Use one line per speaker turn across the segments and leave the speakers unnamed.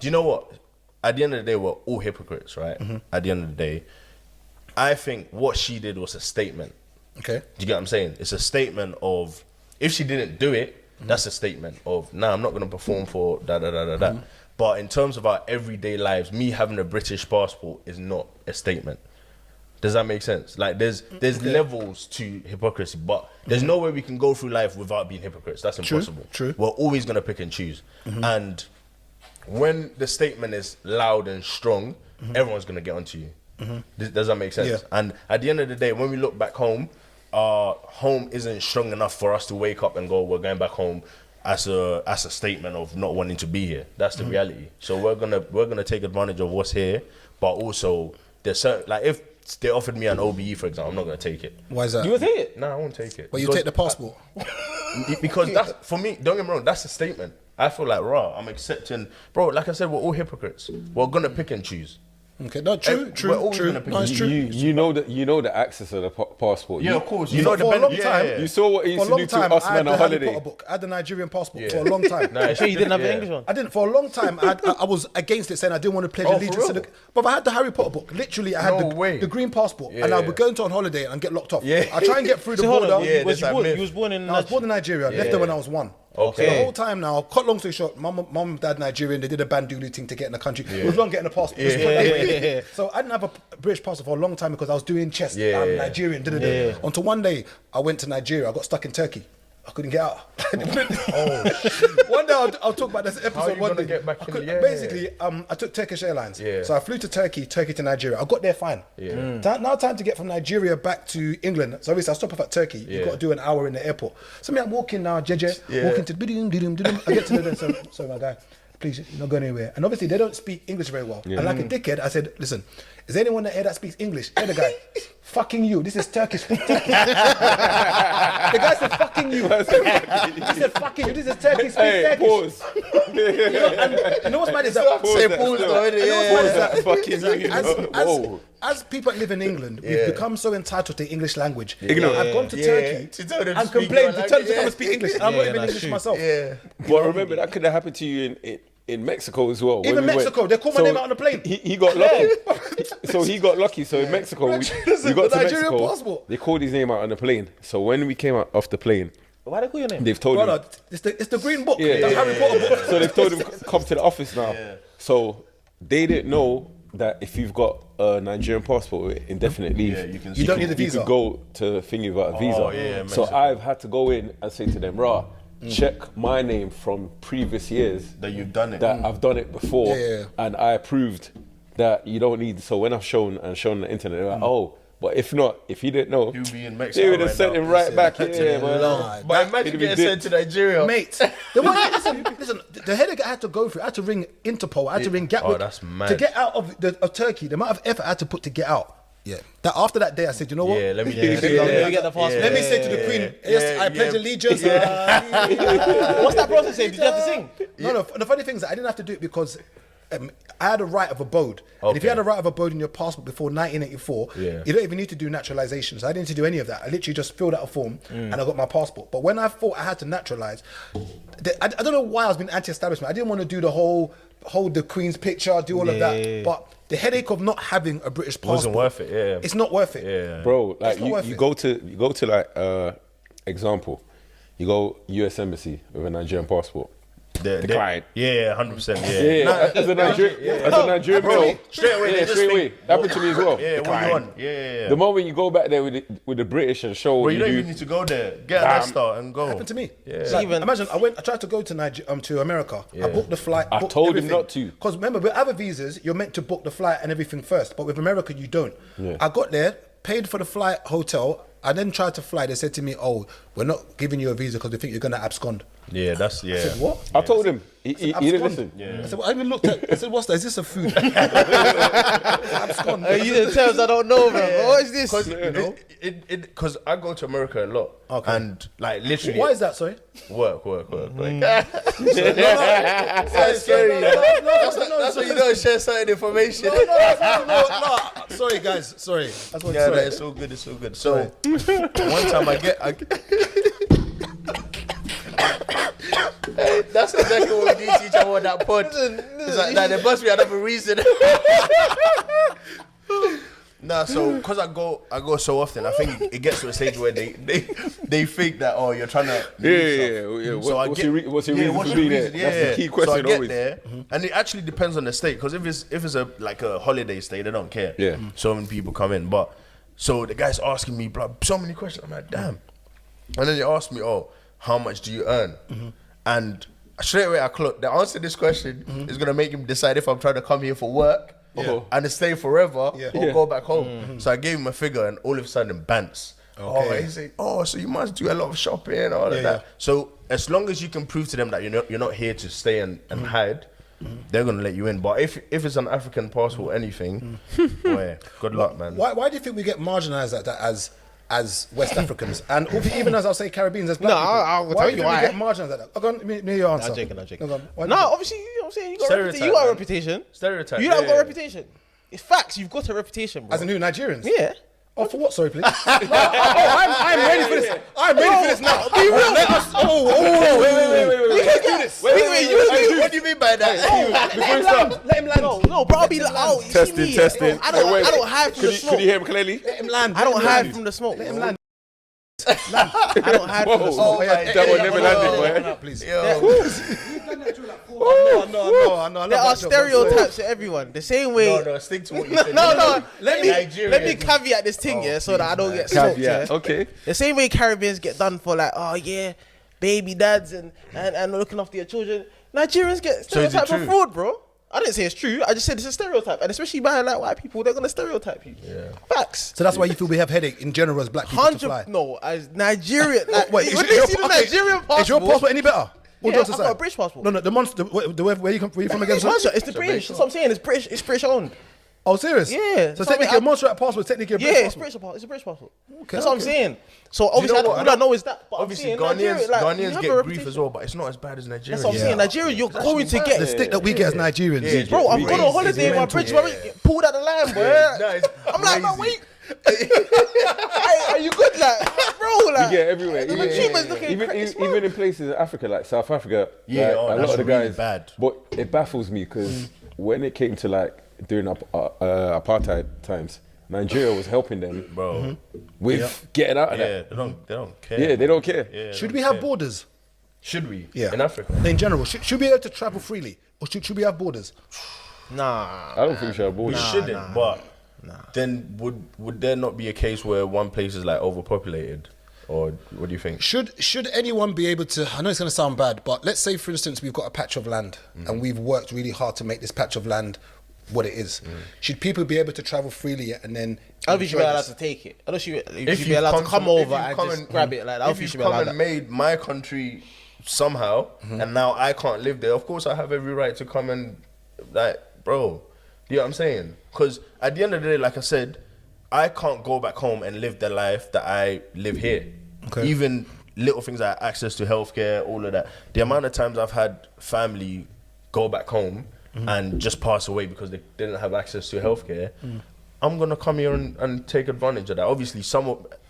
Do you know what? At the end of the day, we're all hypocrites, right? At the end of the day, I think what she did was a statement.
Okay.
Do you get what I'm saying? It's a statement of, if she didn't do it, that's a statement of, nah, I'm not going to perform for da. But in terms of our everyday lives, me having a British passport is not a statement. Does that make sense? Like, there's levels to hypocrisy, but there's no way we can go through life without being hypocrites. That's impossible.
True.
We're always going to pick and choose. And when the statement is loud and strong, everyone's going to get onto you. Does that make sense?
Yeah.
And at the end of the day, when we look back home, home isn't strong enough for us to wake up and go, we're going back home as a statement of not wanting to be here. That's the reality. So we're gonna take advantage of what's here, but also there's certain, like, if they offered me an OBE, for example, I'm not gonna take it.
Why is that?
You would take it?
No, I won't take it.
But you take the passport.
Because that's, for me, don't get me wrong, that's a statement. I feel like, I'm accepting, bro, like I said, we're all hypocrites. We're gonna pick and choose.
Okay, no, true.
We're always
No,
gonna pick
it's
and
true.
You know the access of the passport.
Yeah, of course.
You know, for a long time,
You saw what he used to do to us
I
men
had
on
the Harry
holiday.
Potter book. I had the Nigerian passport for a long time.
Nah,
Sure, you didn't have the English one.
I didn't for a long time. I was against it, saying I didn't want to pledge
Oh, for
allegiance to
real?
the. But I had the Harry Potter book. Literally, I had
No way.
the green passport,
Yeah,
and I
yeah.
would go into on holiday and get locked off.
Yeah.
I try and get through the
So hold
border.
on,
Yeah,
you was
that's that
born,
myth.
you was born in
I was born in Nigeria. Left there when I was 1.
Okay.
So the whole time now, cut long story short, mum and dad Nigerian, they did a bandulu thing to get in the country. It was long getting a passport. So I didn't have a British passport for a long time because I was doing chess. I'm Nigerian. Until one day I went to Nigeria. I got stuck in Turkey. I couldn't get out. One day I'll talk about this episode.
How are you
one
gonna
day.
get back in?
Basically, I took Turkish Airlines.
Yeah.
So I flew to Turkey to Nigeria. I got there fine. Now time to get from Nigeria back to England. So obviously I stop off at Turkey. You've got to do an hour in the airport. So I'm walking now, walking to I get to the so my guy, please, you're not going anywhere. And obviously they don't speak English very well. And like a dickhead, I said, listen, is there anyone here that speaks English? And the guy, fucking you. This is Turkish. Speak Turkish. The guy said, fucking you. He said, fucking you. This is Turkish. Speak
Hey,
Turkish.
pause.
You know what's mad is that?
Say pause though, innit?
You know what's mad is that?
Fucking
Is that
you, whoa.
as people that live in England, we've become so entitled to English language.
Ignorant.
I've gone to
Yeah.
Turkey
To tell them to
and
speak
complained
your
to tell them to
language.
come and speak English. I'm not even
that's
English
true.
myself.
Yeah.
But remember, that could have happened to you in Mexico as well. when
Even
we went.
Mexico, they called my name out on the plane.
He got lucky. So he got lucky. So in Mexico, we got to
Nigerian
Mexico.
passport.
They called his name out on the plane. So when we came out off the plane,
Why they call your name?
they've told him.
Brother, it's the green book.
Yeah,
the
yeah,
Harry Potter book.
So they've told him come to the office now. So they didn't know that if you've got a Nigerian passport with indefinite leave,
Yeah, you can-
You don't need a
You
visa.
could go to thingy without a visa.
yeah,
So
Mexico.
I've had to go in and say to them, "Rah, check my name from previous years
That you've done it.
that I've done it before,
Yeah.
and I approved that you don't need." So when I've shown on the internet, they're like, "Oh, but if not, if he didn't know,
He'll be in Mexico
they would have
right
sent
now.
him right back
Listen,
here, man."
Nah,
But imagine
It'd be
getting sent to Nigeria.
Mate, listen, the headache I had to go through, I had to ring Interpol, I had to ring Gatwick
that's mad.
to get out of Turkey. The amount of effort I had to put to get out. Yeah. That after that day, I said, you know what?
Yeah, let me
You get the passport.
Let me say to the Queen, yes, I pledge allegiance.
What's that process say? Did you have to sing?
No. The funny thing is, I didn't have to do it because I had a right of abode. And if you had a right of abode in your passport before 1984, you don't even need to do naturalization. So I didn't need to do any of that. I literally just filled out a form and I got my passport. But when I thought I had to naturalize, I don't know why I was being anti-establishment. I didn't want to do the whole hold the Queen's picture, do all of that. But the headache of not having a British passport
Wasn't worth it, yeah.
It's not worth it.
Yeah.
Bro, like
It's not worth
you
it.
go to like example, you go US embassy with a Nigerian passport. Decline.
Yeah, 100%.
Yeah, as a Nigerian
bro,
male,
straight away, they just
straight away.
think,
Happened to me as well.
Yeah, what
Decline.
you want? Yeah.
The moment you go back there with the British and show
Bro,
what
you
you
don't
do,
even need to go there. Get a Leicester and go.
Happened to me.
Yeah.
Like,
Even-
imagine I tried to go to America. I booked the flight.
I
booked
told him
everything.
not to.
Because remember, with other visas, you're meant to book the flight and everything first. But with America, you don't.
Yeah.
I got there, paid for the flight, hotel. I then tried to fly. They said to me, "Oh, we're not giving you a visa because we think you're gonna abscond."
Yeah, that's, yeah.
I said, "What?"
I told him. He didn't
Abscond.
listen.
I said, well, I even looked at. I said, "What's that? Is this a food?" Abscond.
You the terms I don't know, bro. What is this?
Because I go to America a lot.
Okay.
And like literally.
Why is that? Sorry.
Work.
That's
scary. That's what you don't share certain information.
No. Sorry, guys. Sorry. That's what.
Yeah,
Sorry.
no, it's all good. So one time I get Hey, that's exactly what we do to each other on that pod. It's like, nah, there must be another reason. Nah, so because I go so often, I think it gets to a stage where they think that you're trying to
Yeah. What's your reason for being there? That's the key question
so I get
always.
there, and it actually depends on the state. Because if it's a holiday stay, they don't care.
Yeah.
So many people come in, but so the guy's asking me so many questions. I'm like, damn. And then they ask me, how much do you earn? And straight away I clocked the answer to this question is gonna make him decide if I'm trying to come here for work. And stay forever or go back home. So I gave him a figure and all of a sudden bants.
Okay.
He said, so you must do a lot of shopping and all of that. So as long as you can prove to them that you're not here to stay and hide, they're gonna let you in. But if it's an African passport, anything, boy, good luck, man.
Why do you think we get marginalised at that as West Africans and even as I'll say Caribbeans as black people?
I'll tell you why.
Why do we get marginalised at that? Go on, me your answer.
I'm joking.
Go on. Why do
No,
you think?
obviously, you know what I'm saying?
Stereotype,
You got a
man.
reputation.
Stereotype.
You don't
Yeah,
got a
yeah.
reputation. It's facts. You've got a reputation, bro.
As in who, Nigerians?
Yeah.
Oh, for what? Sorry, please. I'm ready for this. I'm ready for this now.
Be real.
Let us. Wait.
We can do this. Wait,
What do you mean by that?
Before you start,
Let him land.
No, bro, I'll be like, you see me,
testing.
I don't hide from the
Could
smoke.
you hear him clearly?
Let him land.
I don't hide from the smoke.
Let him land.
I don't hide from the
Whoa,
smoke.
that one never landed, boy.
Please. No.
There are stereotypes to everyone. The same way.
No, stick to what you said.
No. Let me
Nigerians.
caveat this thing, so that I don't get smoked.
Caveat.
Yeah?
Okay.
The same way Caribbeans get done for like, baby dads and looking after your children. Nigerians get
So is it
stereotyped for
true?
fraud, bro. I didn't say it's true. I just said it's a stereotype, and especially by like white people, they're gonna stereotype you. Yeah. Facts.
So that's why you feel we have headache in general as black people to fly.
No, as Nigerian. Like,
Wait,
when they see the Nigerian passport,
is your passport any better? All
Yeah,
jokes
I've
aside.
got a British passport.
No, the monster. Where you from again?
It's Monster. It's the British. That's what I'm saying. It's British owned.
Oh, serious?
Yeah.
So
So
technically,
I-
a monster passport is technically a
Yeah,
British
it's
passport.
British. It's a British passport.
Okay,
That's what I'm
okay.
saying. So obviously,
know what?
all I know is that. But
Obviously,
I'm saying Nigeria, like, you
Ghanaians
have
get
a
grief
reputation.
as well, but it's not as bad as Nigeria.
That's what I'm saying. Nigeria, you're going to
The
get.
stick that we get as Nigerians.
Yeah,
Bro, I've gone on
It's
holiday. My
mental.
bridge pulled out the line, boy. I'm like, no, wait. Hey, are you good, like, bro? Like,
Yeah, everywhere.
The Cuba's looking
Even in places in Africa, like South Africa,
Yeah,
like,
oh,
a lot
that's
of the
really
guys.
bad.
But it baffles me because when it came to like during apartheid times, Nigeria was helping them,
Bro.
with getting out of
Yeah,
that.
they don't care.
Yeah, they don't care.
Yeah, they
Should
don't
we have
care.
borders?
Should we?
Yeah.
In Africa?
In general, should we be able to travel freely? Or should we have borders?
Nah.
I don't think we should have
We
borders.
shouldn't, but then would there not be a case where one place is like overpopulated? Or what do you think?
Should anyone be able to, I know it's going to sound bad, but let's say, for instance, we've got a patch of land and we've worked really hard to make this patch of land what it is. Should people be able to travel freely and then...
I don't think you should be
enjoy
allowed
this?
to take it. I don't think you
If
should be
you've
allowed to come
if
over
you've
and
come
just grab it. Like, I don't
if
think you
you've
should be
come
allowed
and
that.
made my country somehow, and now I can't live there, of course I have every right to come and, like, bro, you know what I'm saying? Because at the end of the day, like I said, I can't go back home and live the life that I live here.
Okay.
Even little things like access to healthcare, all of that. The amount of times I've had family go back home and just pass away because they didn't have access to healthcare, I'm gonna come here and take advantage of that. Obviously,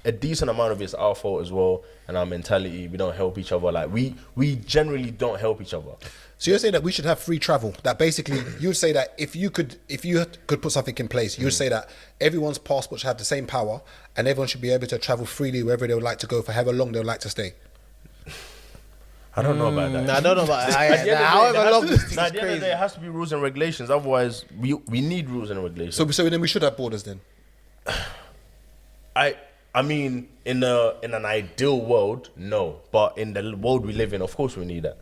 a decent amount of it's our fault as well, and our mentality. We don't help each other. Like we generally don't help each other.
So you're saying that we should have free travel? That basically, you would say that if you could put something in place, you would say that everyone's passport should have the same power, and everyone should be able to travel freely wherever they would like to go for however long they would like to stay.
I don't know about that.
Nah, I don't know about
At the end of the day,
however
there
long
has
this
to-
thing
nah,
is
at the end of the day,
crazy.
it has to be rules and regulations. Otherwise, we need rules and regulations.
So then we should have borders then.
I mean, in an ideal world, no. But in the world we live in, of course we need that.